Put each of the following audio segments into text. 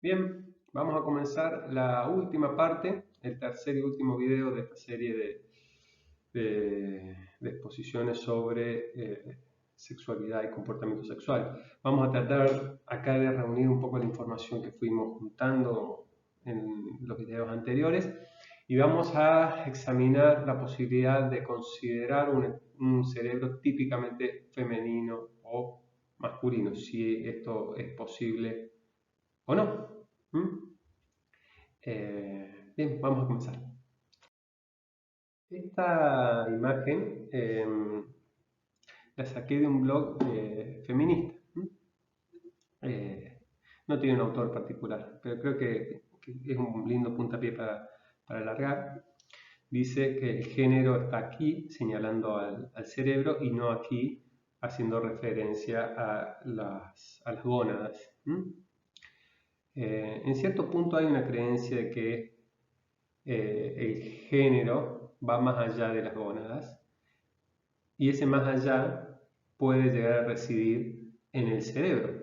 Bien, vamos a comenzar la última parte, el tercer y último video de esta serie de exposiciones sobre sexualidad y comportamiento sexual. Vamos a tratar acá de reunir un poco la información que fuimos juntando en los videos anteriores y vamos a examinar la posibilidad de considerar un cerebro típicamente femenino o masculino, si esto es posible o no. Bien, vamos a comenzar. Esta imagen la saqué de un blog feminista. No tiene un autor particular, pero creo que es un lindo puntapié para alargar. Dice que el género está aquí, señalando al cerebro, y no aquí, haciendo referencia a las gónadas. En cierto punto hay una creencia de que el género va más allá de las gónadas y ese más allá puede llegar a residir en el cerebro.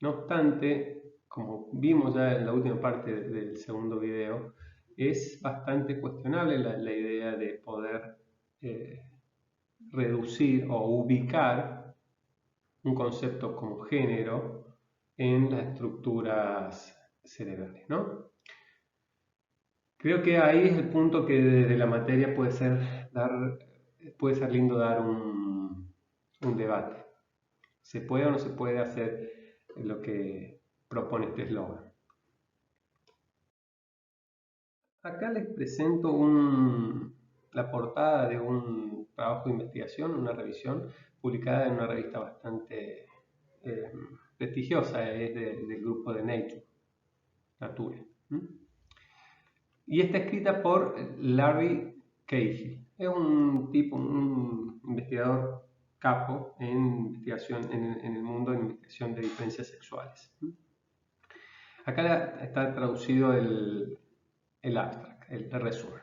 No obstante, como vimos ya en la última parte del segundo video, es bastante cuestionable la idea de poder reducir o ubicar un concepto como género en las estructuras cerebrales, ¿no? Creo que ahí es el punto que desde la materia puede ser lindo dar un debate. ¿Se puede o no se puede hacer lo que propone este eslogan? Acá les presento la portada de un trabajo de investigación, una revisión, publicada en una revista bastante prestigiosa, es del grupo de Nature. Y está escrita por Larry Cahill. Es un investigador capo en investigación en el mundo de investigación de diferencias sexuales. Acá está traducido el abstract, el resumen.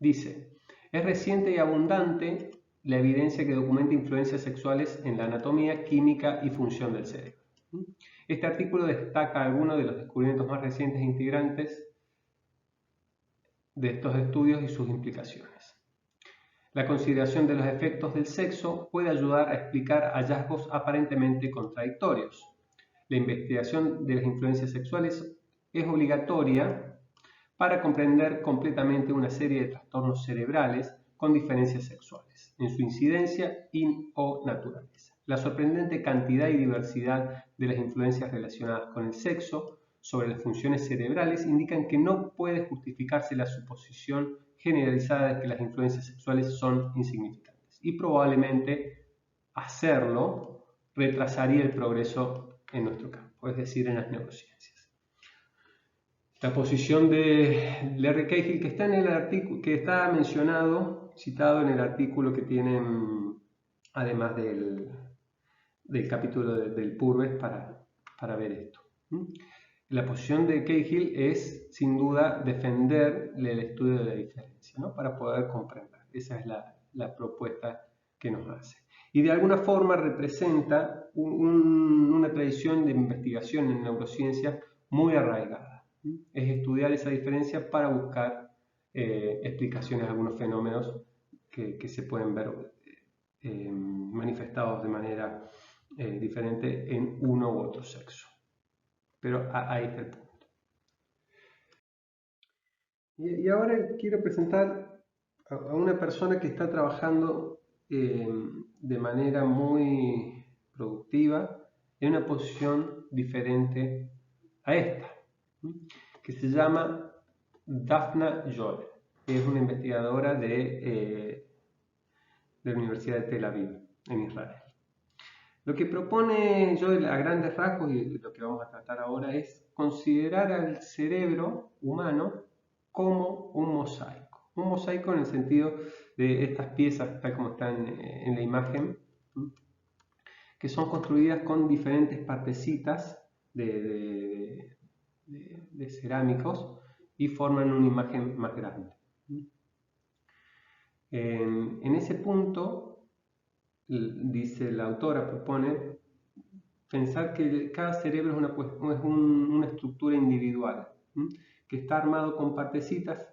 Dice: es reciente y abundante la evidencia que documenta influencias sexuales en la anatomía, química y función del cerebro. Este artículo destaca algunos de los descubrimientos más recientes e integrantes de estos estudios y sus implicaciones. La consideración de los efectos del sexo puede ayudar a explicar hallazgos aparentemente contradictorios. La investigación de las influencias sexuales es obligatoria para comprender completamente una serie de trastornos cerebrales con diferencias sexuales, en su incidencia o naturaleza. La sorprendente cantidad y diversidad de las influencias relacionadas con el sexo sobre las funciones cerebrales indican que no puede justificarse la suposición generalizada de que las influencias sexuales son insignificantes, y probablemente hacerlo retrasaría el progreso en nuestro campo, es decir, en las neurociencias. La posición de Larry Cahill, que está en el artículo, que está mencionado, citado en el artículo que tienen, además del capítulo del Purves, para ver esto. La posición de Cahill es, sin duda, defender el estudio de la diferencia, ¿no? Para poder comprender. Esa es la propuesta que nos hace. Y de alguna forma representa una tradición de investigación en neurociencia muy arraigada. Es estudiar esa diferencia para buscar explicaciones a algunos fenómenos que se pueden ver manifestados de manera diferente en uno u otro sexo. Pero ahí está el punto. Y ahora quiero presentar a una persona que está trabajando de manera muy productiva en una posición diferente a esta, que se llama Daphna Joel, que es una investigadora de la Universidad de Tel Aviv, en Israel. Lo que propone Joel a grandes rasgos, y lo que vamos a tratar ahora, es considerar al cerebro humano como un mosaico. Un mosaico en el sentido de estas piezas, tal como están en la imagen, que son construidas con diferentes partecitas de cerámicos y forman una imagen más grande. En ese punto, dice la autora, propone pensar que cada cerebro es una estructura individual, que está armado con partecitas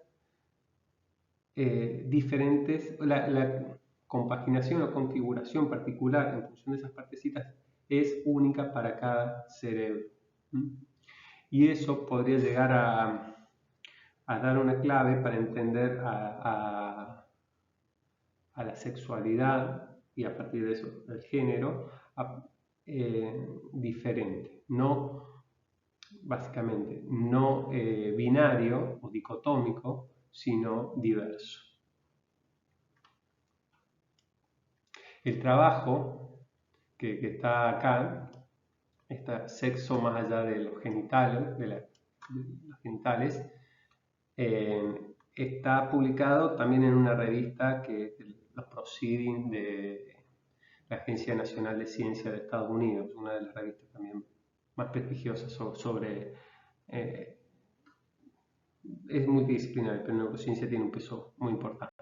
diferentes. La compaginación o configuración particular en función de esas partecitas es única para cada cerebro. Y eso podría llegar a dar una clave para entender a la sexualidad y a partir de eso el género diferente, básicamente no binario o dicotómico, sino diverso. El trabajo que está acá, está Sexo más allá de los genitales, está publicado también en una revista que es los Proceedings de la Agencia Nacional de Ciencia de Estados Unidos, una de las revistas también más prestigiosas sobre es multidisciplinario, pero la neurociencia tiene un peso muy importante.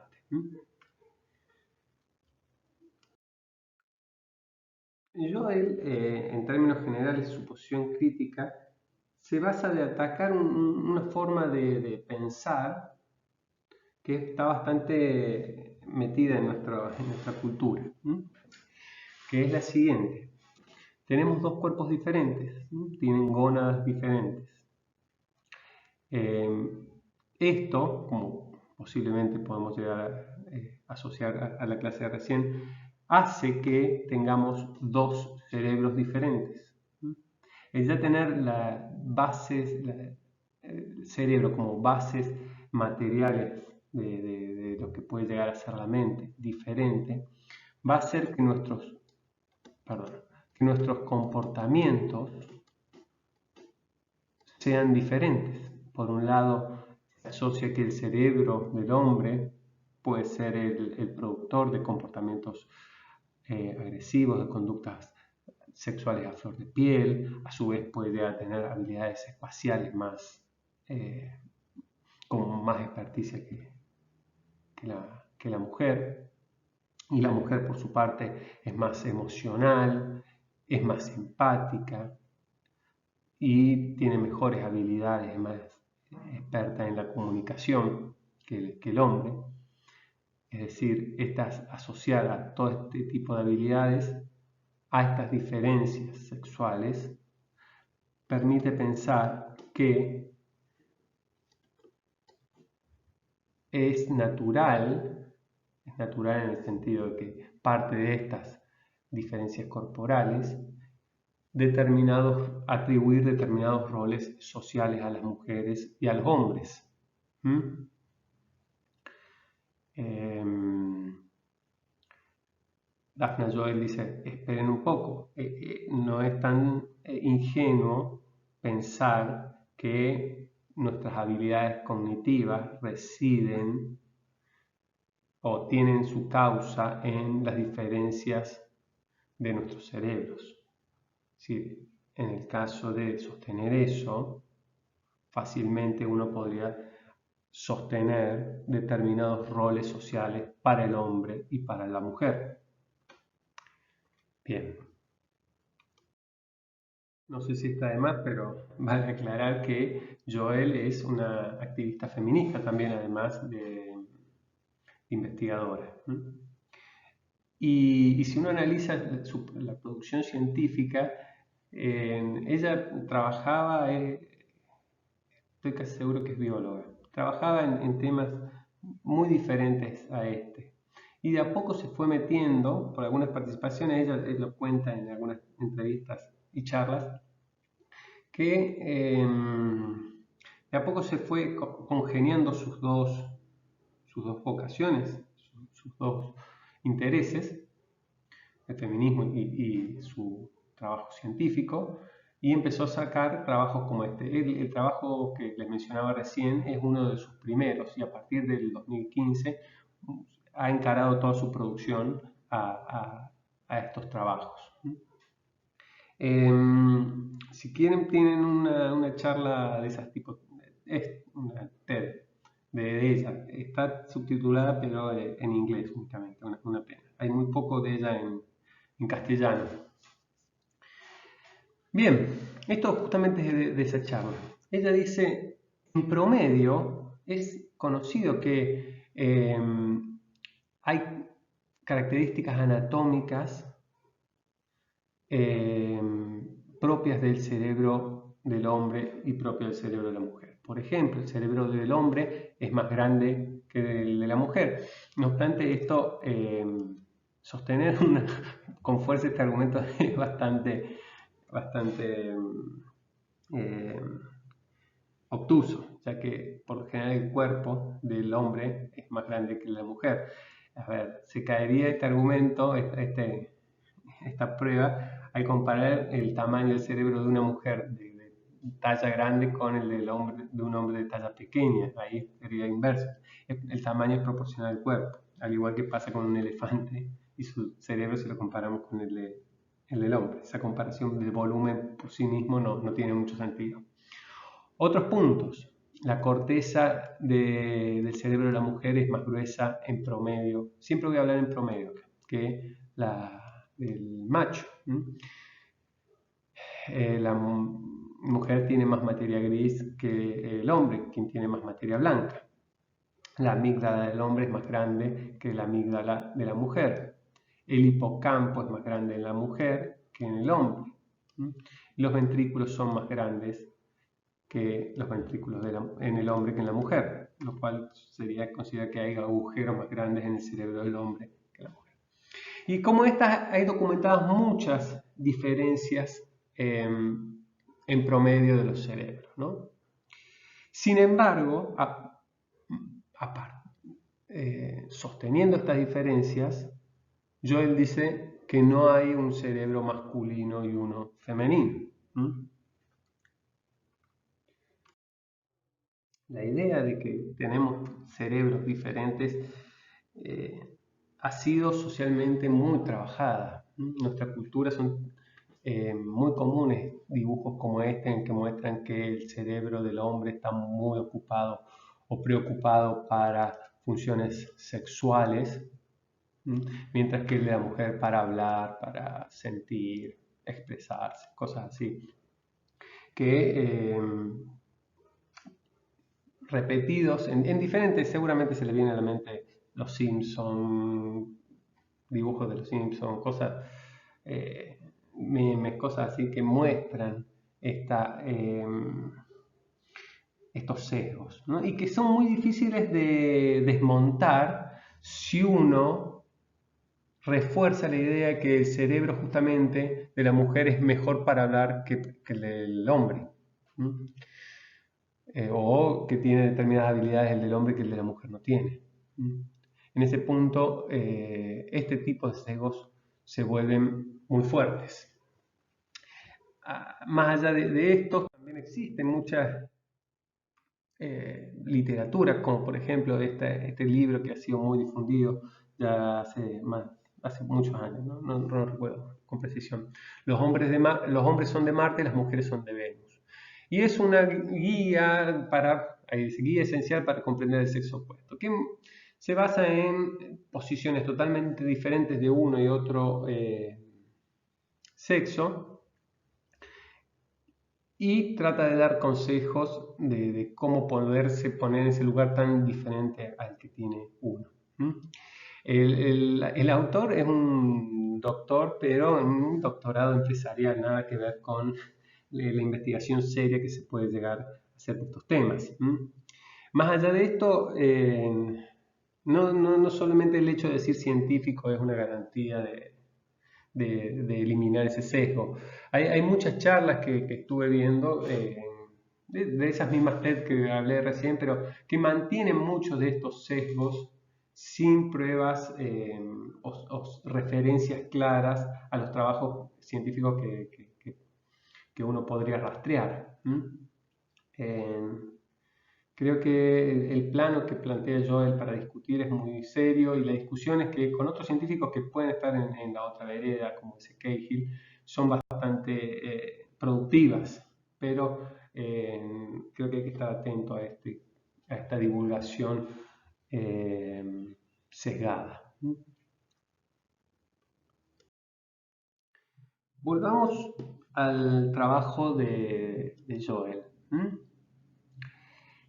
Joel, en términos generales, su posición crítica se basa de atacar una forma de pensar que está bastante metida en nuestra cultura, que es la siguiente. Tenemos dos cuerpos diferentes, tienen gónadas diferentes. Esto, como posiblemente podemos llegar a asociar a la clase de recién, hace que tengamos dos cerebros diferentes. El ya tener el cerebro como bases materiales de lo que puede llegar a ser la mente diferente, va a hacer que nuestros comportamientos sean diferentes. Por un lado, se asocia que el cerebro del hombre puede ser el productor de comportamientos agresivos, de conductas sexuales a flor de piel, a su vez puede tener habilidades espaciales con más experticia que la mujer, y la mujer por su parte es más emocional, es más empática y tiene mejores habilidades, es más experta en la comunicación que el hombre. Es decir, estas asociadas todo este tipo de habilidades a estas diferencias sexuales permite pensar que es natural en el sentido de que parte de estas diferencias corporales atribuir determinados roles sociales a las mujeres y a los hombres. Daphna Joel dice, esperen un poco, no es tan ingenuo pensar que nuestras habilidades cognitivas residen o tienen su causa en las diferencias de nuestros cerebros. Sí, en el caso de sostener eso, fácilmente uno podría sostener determinados roles sociales para el hombre y para la mujer. Bien. No sé si está de más, pero vale aclarar que Joel es una activista feminista también, además de investigadora. Y si uno analiza la producción científica, ella trabajaba, estoy casi seguro que es bióloga, trabajaba en temas muy diferentes a este. Y de a poco se fue metiendo, por algunas participaciones, ella lo cuenta en algunas entrevistas y charlas, que de a poco se fue congeniando sus dos vocaciones, sus dos intereses, el feminismo y su trabajo científico, y empezó a sacar trabajos como este. El trabajo que les mencionaba recién es uno de sus primeros, y a partir del 2015 ha encarado toda su producción a estos trabajos. Si quieren, tienen una charla de esas tipos, es una TED de ella. Está subtitulada, pero en inglés únicamente, una pena. Hay muy poco de ella en castellano. Bien, esto justamente es de esa charla. Ella dice, en promedio es conocido que hay características anatómicas propias del cerebro del hombre y propias del cerebro de la mujer. Por ejemplo, el cerebro del hombre es más grande que el de la mujer. No obstante, esto, sostener con fuerza este argumento es bastante eh, obtuso, ya que por lo general el cuerpo del hombre es más grande que el de la mujer. A ver, se caería este argumento, esta prueba, al comparar el tamaño del cerebro de una mujer de talla grande con el de un hombre de talla pequeña. Ahí sería inverso. El tamaño es proporcional al cuerpo, al igual que pasa con un elefante y su cerebro si lo comparamos con el del hombre. Esa comparación del volumen por sí mismo no tiene mucho sentido. Otros puntos. La corteza del cerebro de la mujer es más gruesa en promedio, siempre voy a hablar en promedio, que la del macho. La mujer tiene más materia gris que el hombre, quien tiene más materia blanca. La amígdala del hombre es más grande que la amígdala de la mujer. El hipocampo es más grande en la mujer que en el hombre. Los ventrículos son más grandes que los ventrículos en el hombre que en la mujer, lo cual sería considerar que hay agujeros más grandes en el cerebro del hombre que en la mujer. Y como estas, hay documentadas muchas diferencias en promedio de los cerebros, ¿no? Sin embargo, sosteniendo estas diferencias, Joel dice que no hay un cerebro masculino y uno femenino. La idea de que tenemos cerebros diferentes ha sido socialmente muy trabajada. En nuestra cultura son muy comunes dibujos como este en que muestran que el cerebro del hombre está muy ocupado o preocupado para funciones sexuales, mientras que el de la mujer para hablar, para sentir, expresarse, cosas así. Que repetidos en diferentes, seguramente se le viene a la mente los Simpsons, dibujos de los Simpsons, cosas, memes, cosas así que muestran estos sesgos, ¿no? Y que son muy difíciles de desmontar si uno refuerza la idea de que el cerebro justamente de la mujer es mejor para hablar que el del hombre. O que tiene determinadas habilidades el del hombre que el de la mujer no tiene. En ese punto, este tipo de sesgos se vuelven muy fuertes. Más allá de esto, también existen muchas literaturas, como por ejemplo este libro que ha sido muy difundido ya hace muchos años, no recuerdo con precisión. Los hombres son de Marte, las mujeres son de Venus. Y es una guía guía esencial para comprender el sexo opuesto, que se basa en posiciones totalmente diferentes de uno y otro sexo, y trata de dar consejos de cómo poderse poner en ese lugar tan diferente al que tiene uno. El autor es un doctor, pero un doctorado empresarial, nada que ver con la investigación seria que se puede llegar a hacer de estos temas. Más allá de esto, no solamente el hecho de decir científico es una garantía de eliminar ese sesgo. Hay muchas charlas que estuve viendo de esas mismas TED que hablé recién, pero que mantienen muchos de estos sesgos sin pruebas o referencias claras a los trabajos científicos que uno podría rastrear. Creo que el plano que plantea Joel para discutir es muy serio, y las discusiones que con otros científicos que pueden estar en la otra vereda, como ese Cahill, son bastante productivas, pero creo que hay que estar atento a esta divulgación sesgada. Volvamos al trabajo de Joel.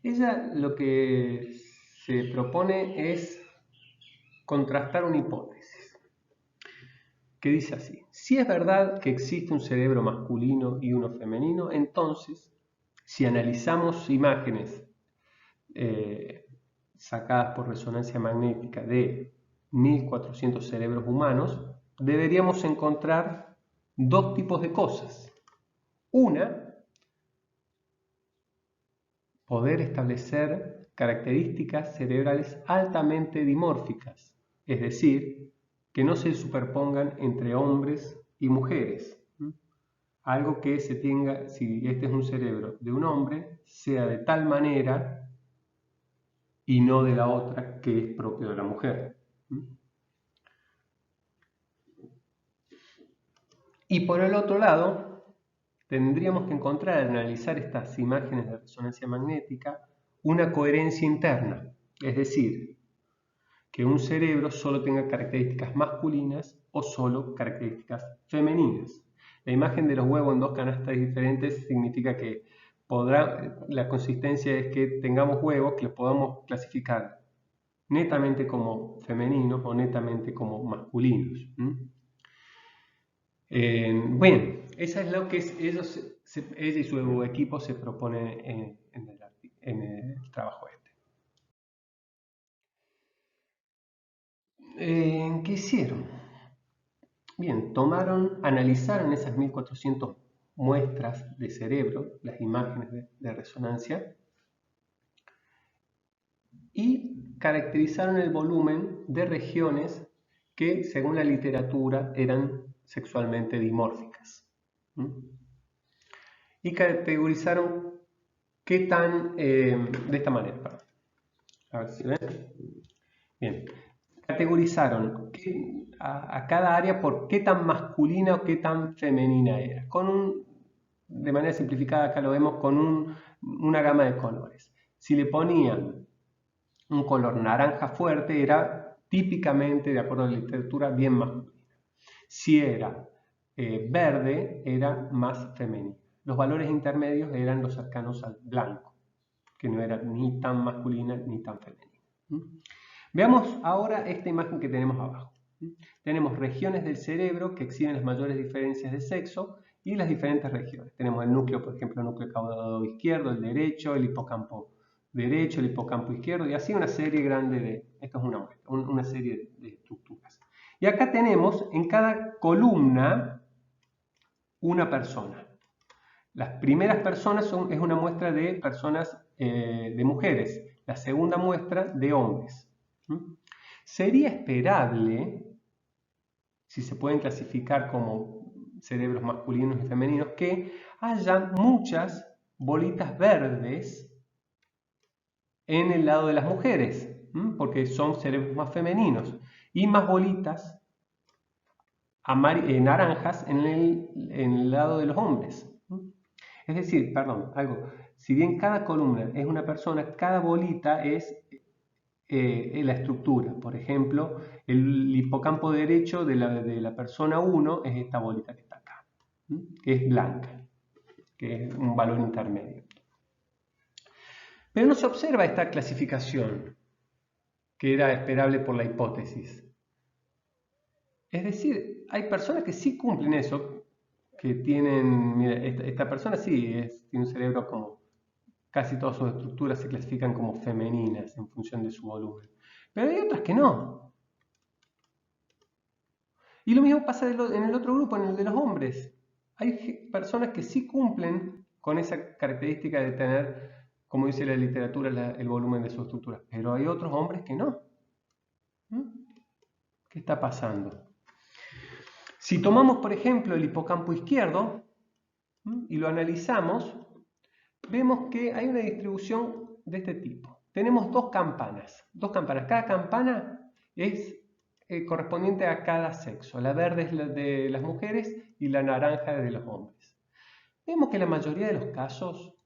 Ella lo que se propone es contrastar una hipótesis que dice así: si es verdad que existe un cerebro masculino y uno femenino, entonces, si analizamos imágenes sacadas por resonancia magnética de 1400 cerebros humanos, deberíamos encontrar dos tipos de cosas. Una, poder establecer características cerebrales altamente dimórficas, es decir, que no se superpongan entre hombres y mujeres. Algo que se tenga, si este es un cerebro de un hombre, sea de tal manera y no de la otra que es propio de la mujer. Y por el otro lado, tendríamos que encontrar al analizar estas imágenes de resonancia magnética una coherencia interna, es decir, que un cerebro solo tenga características masculinas o solo características femeninas. La imagen de los huevos en dos canastas diferentes significa que la consistencia es que tengamos huevos que los podamos clasificar netamente como femeninos o netamente como masculinos. Bueno, esa es lo que ella y su equipo se proponen en el trabajo este. ¿Qué hicieron? Bien, analizaron esas 1400 muestras de cerebro, las imágenes de resonancia, y caracterizaron el volumen de regiones que, según la literatura, eran sexualmente dimórficas. Y categorizaron qué tan, de esta manera, perdón. A ver si ven. Bien, categorizaron a cada área por qué tan masculina o qué tan femenina era. De manera simplificada, acá lo vemos con una gama de colores. Si le ponían un color naranja fuerte, era típicamente, de acuerdo a la literatura, bien masculina. Si era verde, era más femenino. Los valores intermedios eran los cercanos al blanco, que no era ni tan masculina ni tan femenina. Veamos ahora esta imagen que tenemos abajo. Tenemos regiones del cerebro que exhiben las mayores diferencias de sexo y las diferentes regiones. Tenemos el núcleo, por ejemplo, el núcleo caudado izquierdo, el derecho, el hipocampo derecho, el hipocampo izquierdo, y así una serie grande esto es una muestra, una serie de estructuras. Y acá tenemos en cada columna una persona. Las primeras personas es una muestra de personas, de mujeres, la segunda muestra de hombres. Sería esperable, si se pueden clasificar como cerebros masculinos y femeninos, que haya muchas bolitas verdes en el lado de las mujeres, porque son cerebros más femeninos, y más bolitas naranjas en el lado de los hombres. Es decir, si bien cada columna es una persona, cada bolita es la estructura. Por ejemplo, el hipocampo derecho de la persona 1 es esta bolita que está acá, que es blanca, que es un valor intermedio. Pero no se observa esta clasificación que era esperable por la hipótesis. Es decir, hay personas que sí cumplen eso, que tienen, mira, esta persona sí tiene un cerebro como casi todas sus estructuras se clasifican como femeninas en función de su volumen. Pero hay otras que no. Y lo mismo pasa en el otro grupo, en el de los hombres. Hay personas que sí cumplen con esa característica de tener, como dice la literatura, el volumen de sus estructuras. Pero hay otros hombres que no. ¿Qué está pasando? Si tomamos, por ejemplo, el hipocampo izquierdo y lo analizamos, vemos que hay una distribución de este tipo. Tenemos dos campanas. Cada campana es correspondiente a cada sexo. La verde es la de las mujeres y la naranja es de los hombres. Vemos que la mayoría de los casos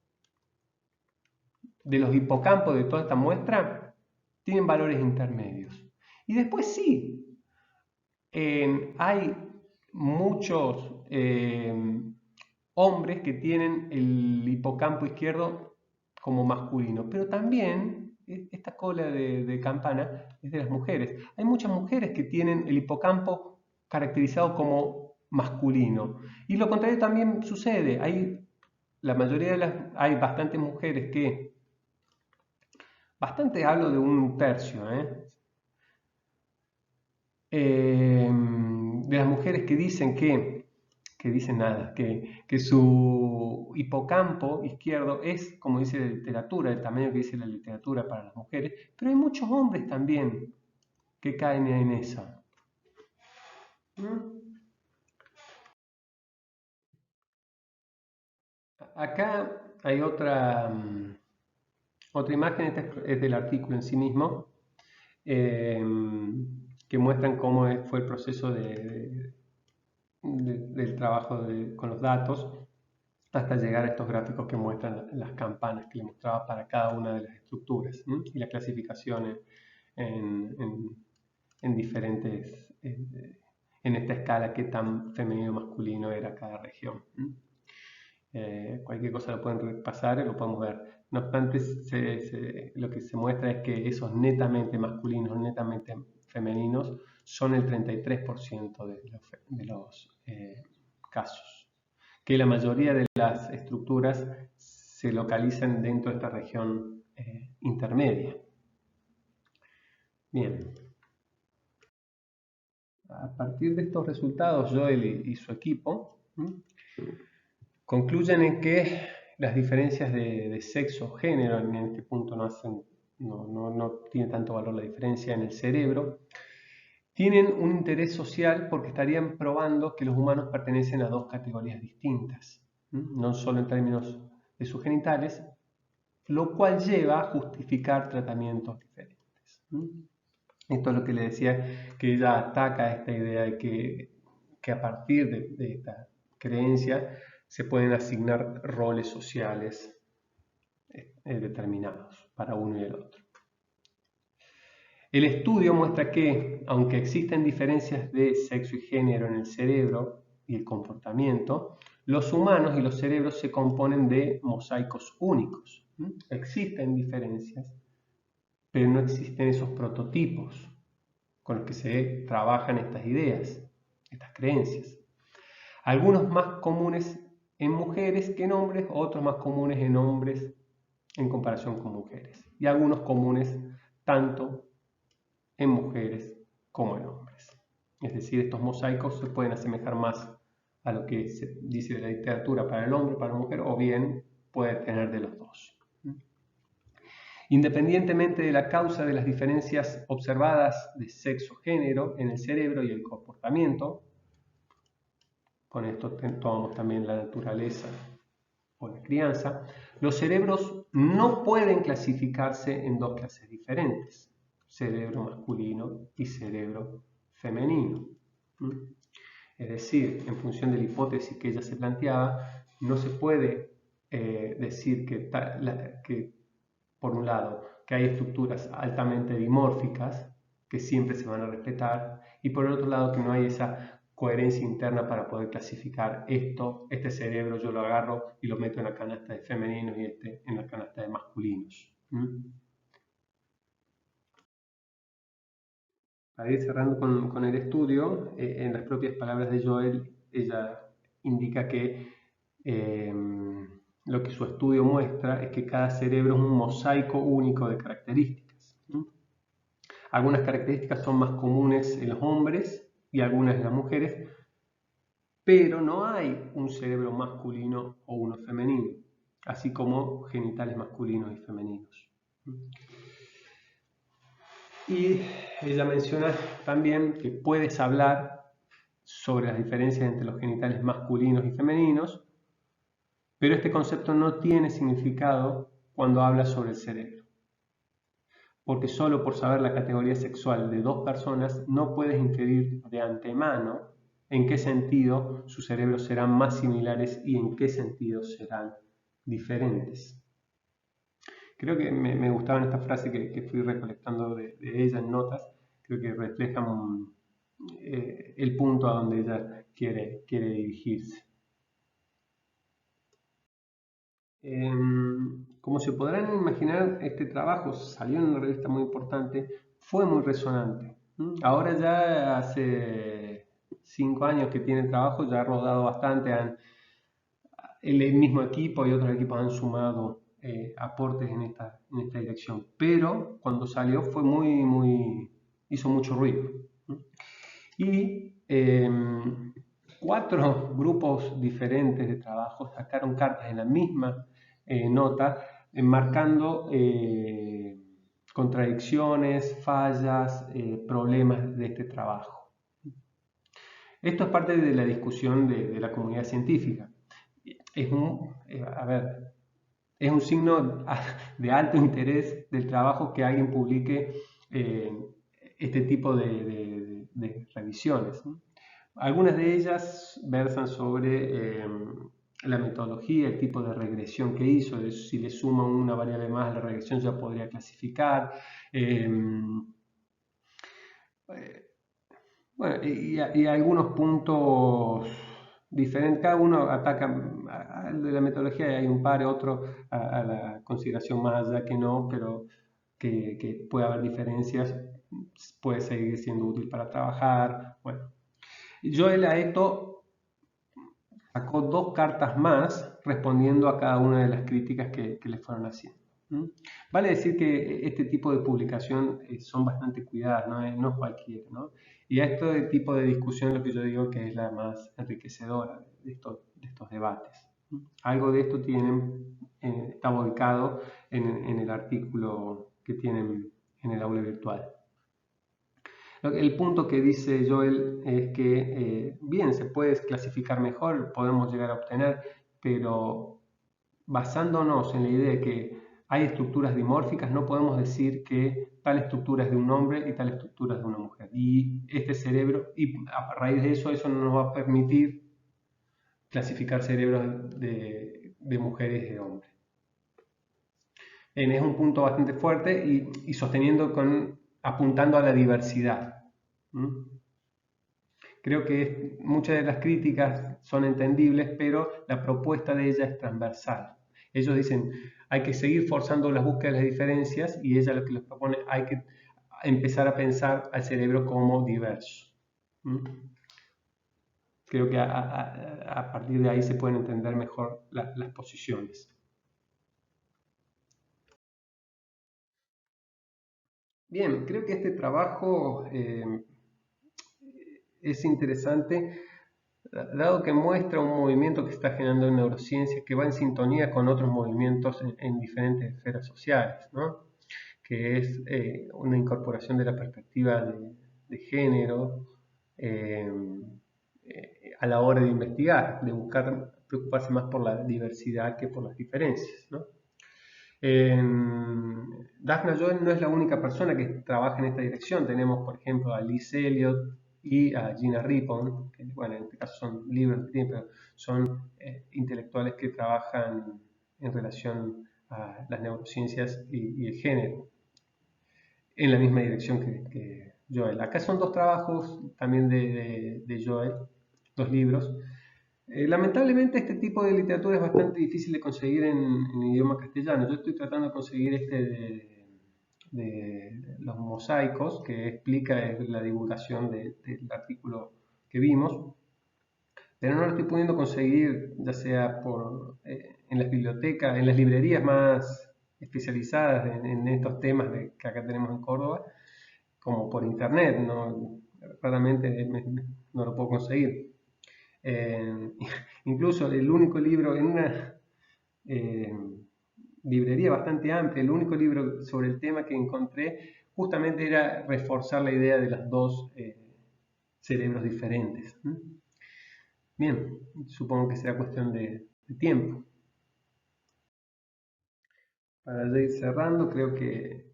de los hipocampos de toda esta muestra tienen valores intermedios. Y después sí, hay muchos hombres que tienen el hipocampo izquierdo como masculino, pero también esta cola de campana es de las mujeres. Hay muchas mujeres que tienen el hipocampo caracterizado como masculino. Y lo contrario también sucede. Hay bastantes mujeres que, bastante hablo de un tercio, de las mujeres que dicen que su hipocampo izquierdo es, como dice la literatura, el tamaño que dice la literatura para las mujeres, pero hay muchos hombres también que caen en esa. Acá hay otra imagen, esta es del artículo en sí mismo, que muestran cómo fue el proceso del trabajo con los datos hasta llegar a estos gráficos que muestran las campanas que le mostraba para cada una de las estructuras y la clasificación en diferentes, en esta escala, qué tan femenino o masculino era cada región. Cualquier cosa lo pueden repasar, lo podemos ver. No obstante, lo que se muestra es que esos netamente masculinos, netamente femeninos, son el 33% de los casos. Que la mayoría de las estructuras se localizan dentro de esta región intermedia. Bien. A partir de estos resultados, Joel y su equipo concluyen en que las diferencias de sexo o género, en este punto no tiene tanto valor la diferencia en el cerebro, tienen un interés social porque estarían probando que los humanos pertenecen a dos categorías distintas, no solo en términos de sus genitales, lo cual lleva a justificar tratamientos diferentes. Esto es lo que le decía, que ella ataca esta idea de que a partir de esta creencia se pueden asignar roles sociales determinados para uno y el otro. El estudio muestra que, aunque existen diferencias de sexo y género en el cerebro y el comportamiento, los humanos y los cerebros se componen de mosaicos únicos. Existen diferencias, pero no existen esos prototipos con los que se trabajan estas ideas, estas creencias. Algunos más comunes en mujeres que en hombres, otros más comunes en hombres en comparación con mujeres. Y algunos comunes tanto en mujeres como en hombres. Es decir, estos mosaicos se pueden asemejar más a lo que se dice de la literatura para el hombre, para la mujer, o bien puede tener de los dos. Independientemente de la causa de las diferencias observadas de sexo-género en el cerebro y el comportamiento, con esto tomamos también la naturaleza o la crianza, los cerebros no pueden clasificarse en dos clases diferentes, cerebro masculino y cerebro femenino. Es decir, en función de la hipótesis que ella se planteaba, no se puede decir que, por un lado, que hay estructuras altamente dimórficas que siempre se van a respetar, y por el otro lado que no hay esa coherencia interna para poder clasificar este cerebro yo lo agarro y lo meto en la canasta de femeninos y en la canasta de masculinos. Para ir cerrando con el estudio, en las propias palabras de Joel, ella indica que lo que su estudio muestra es que cada cerebro es un mosaico único de características. Algunas características son más comunes en los hombres y algunas en las mujeres, pero no hay un cerebro masculino o uno femenino, así como genitales masculinos y femeninos. Y ella menciona también que puedes hablar sobre las diferencias entre los genitales masculinos y femeninos, pero este concepto no tiene significado cuando hablas sobre el cerebro. Porque solo por saber la categoría sexual de dos personas no puedes inferir de antemano en qué sentido sus cerebros serán más similares y en qué sentido serán diferentes. Creo que me gustaban estas frases que fui recolectando de ella en notas, creo que reflejan el punto a donde ella quiere dirigirse. Como se podrán imaginar, este trabajo salió en una revista muy importante, fue muy resonante. Ahora ya hace 5 años que tiene el trabajo, ya ha rodado bastante, el mismo equipo y otros equipos han sumado aportes en esta dirección, pero cuando salió fue hizo mucho ruido. Y 4 grupos diferentes de trabajo sacaron cartas en la misma nota, marcando contradicciones, fallas, problemas de este trabajo. Esto es parte de la discusión de la comunidad científica. Es un signo de alto interés del trabajo que alguien publique este tipo de revisiones. Algunas de ellas versan sobre la metodología, el tipo de regresión que hizo, si le suma una variable más a la regresión ya podría clasificar. Bueno, y algunos puntos diferentes, cada uno ataca de la metodología, y hay un par, otro a la consideración más allá que no, pero que puede haber diferencias, puede seguir siendo útil para trabajar. Bueno, Joel a esto sacó 2 cartas más respondiendo a cada una de las críticas que le fueron haciendo. Vale decir que este tipo de publicación son bastante cuidadas, no es cualquiera, ¿no? Y a este tipo de discusión lo que yo digo que es la más enriquecedora de estos debates. Algo de esto está volcado en el artículo que tienen en el aula virtual. El punto que dice Joel es que, bien, se puede clasificar mejor, podemos llegar a obtener, pero basándonos en la idea de que hay estructuras dimórficas, no podemos decir que tal estructura es de un hombre y tal estructura es de una mujer. Y este cerebro, y a raíz de eso no nos va a permitir clasificar cerebros de mujeres y de hombres. Es un punto bastante fuerte y sosteniendo apuntando a la diversidad. Creo que muchas de las críticas son entendibles, pero la propuesta de ella es transversal. Ellos dicen, hay que seguir forzando las búsquedas de las diferencias, y ella lo que les propone, hay que empezar a pensar al cerebro como diverso. Creo que a partir de ahí se pueden entender mejor las posiciones. Bien, creo que este trabajo es interesante, dado que muestra un movimiento que está generando en neurociencia que va en sintonía con otros movimientos en diferentes esferas sociales, ¿no? Que es una incorporación de la perspectiva de género a la hora de investigar, de buscar preocuparse más por la diversidad que por las diferencias, ¿no? Daphna Joel no es la única persona que trabaja en esta dirección. Tenemos, por ejemplo, a Liz Elliott y a Gina Rippon, que, bueno, en este caso son libros, pero son intelectuales que trabajan en relación a las neurociencias y el género, en la misma dirección que Joel. Acá son 2 trabajos también de Joel, 2 libros. Lamentablemente este tipo de literatura es bastante difícil de conseguir en idioma castellano. Yo estoy tratando de conseguir de los mosaicos, que explica la divulgación del artículo que vimos, pero no lo estoy pudiendo conseguir, ya sea en las bibliotecas, en las librerías más especializadas en estos temas que acá tenemos en Córdoba, como por internet. No, raramente no lo puedo conseguir. Incluso el único libro en una eh, librería bastante amplia, el único libro sobre el tema que encontré justamente era reforzar la idea de los 2 cerebros diferentes. Bien, supongo que será cuestión de tiempo. Para ir cerrando, creo que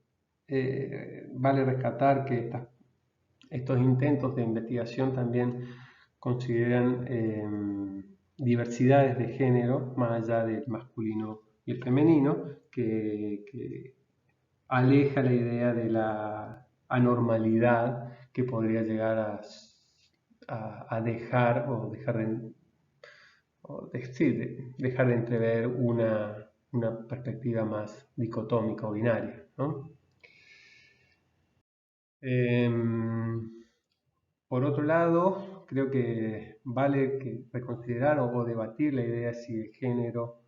vale rescatar que estos intentos de investigación también consideran diversidades de género, más allá del masculino y el femenino, que aleja la idea de la anormalidad que podría llegar a dejar dejar de entrever una perspectiva más dicotómica o binaria, ¿no? Por otro lado, creo que vale reconsiderar o debatir la idea si el género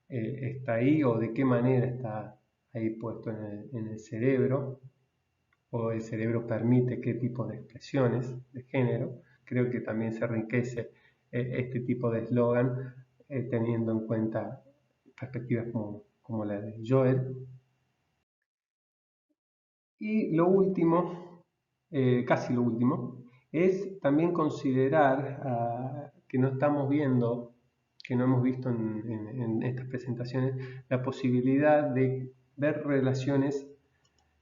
está ahí o de qué manera está ahí puesto en el cerebro, o el cerebro permite qué tipo de expresiones de género. Creo que también se enriquece este tipo de eslogan teniendo en cuenta perspectivas como la de Joel. Y lo último, casi lo último, es también considerar que no estamos viendo, que no hemos visto en estas presentaciones, la posibilidad de ver relaciones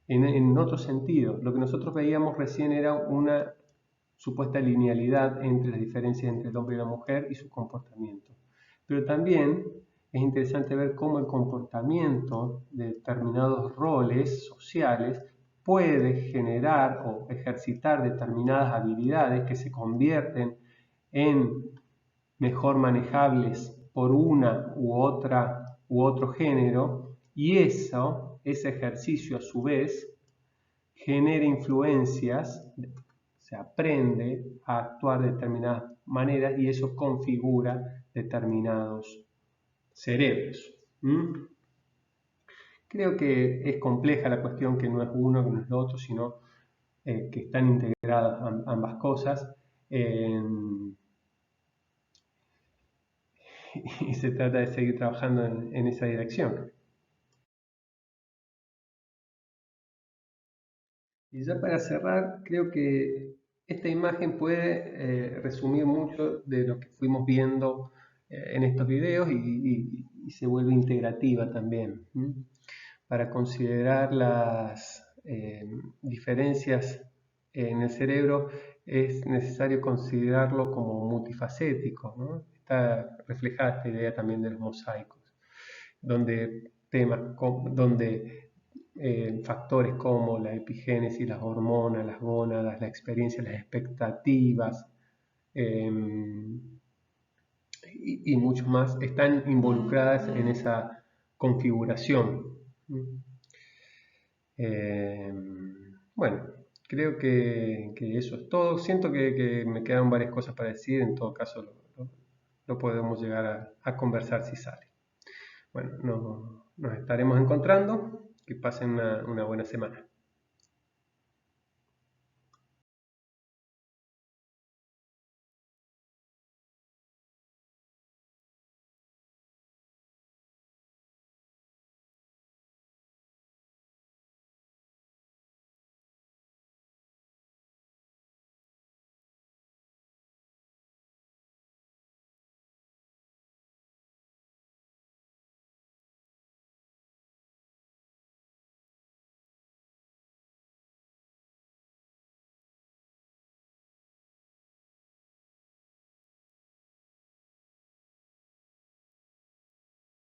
en otro sentido. Lo que nosotros veíamos recién era una supuesta linealidad entre las diferencias entre el hombre y la mujer y su comportamiento. Pero también es interesante ver cómo el comportamiento de determinados roles sociales puede generar o ejercitar determinadas habilidades que se convierten en mejor manejables por una u otro género, y ese ejercicio a su vez genera influencias, se aprende a actuar de determinadas maneras y eso configura determinados cerebros. Creo que es compleja la cuestión, que no es uno, que no es lo otro, sino que están integradas ambas cosas. Y se trata de seguir trabajando en esa dirección. Y ya para cerrar, creo que esta imagen puede resumir mucho de lo que fuimos viendo en estos videos y se vuelve integrativa también. Para considerar las diferencias en el cerebro es necesario considerarlo como multifacético, ¿no? Está reflejada esta idea también de los mosaicos, donde factores como la epigénesis, las hormonas, las gónadas, la experiencia, las expectativas eh, y mucho más están involucradas en esa configuración. Eh, bueno, creo que eso es todo. Siento que me quedan varias cosas para decir, en todo caso lo podemos llegar a conversar si sale. Bueno, nos estaremos encontrando. Que pasen una buena semana.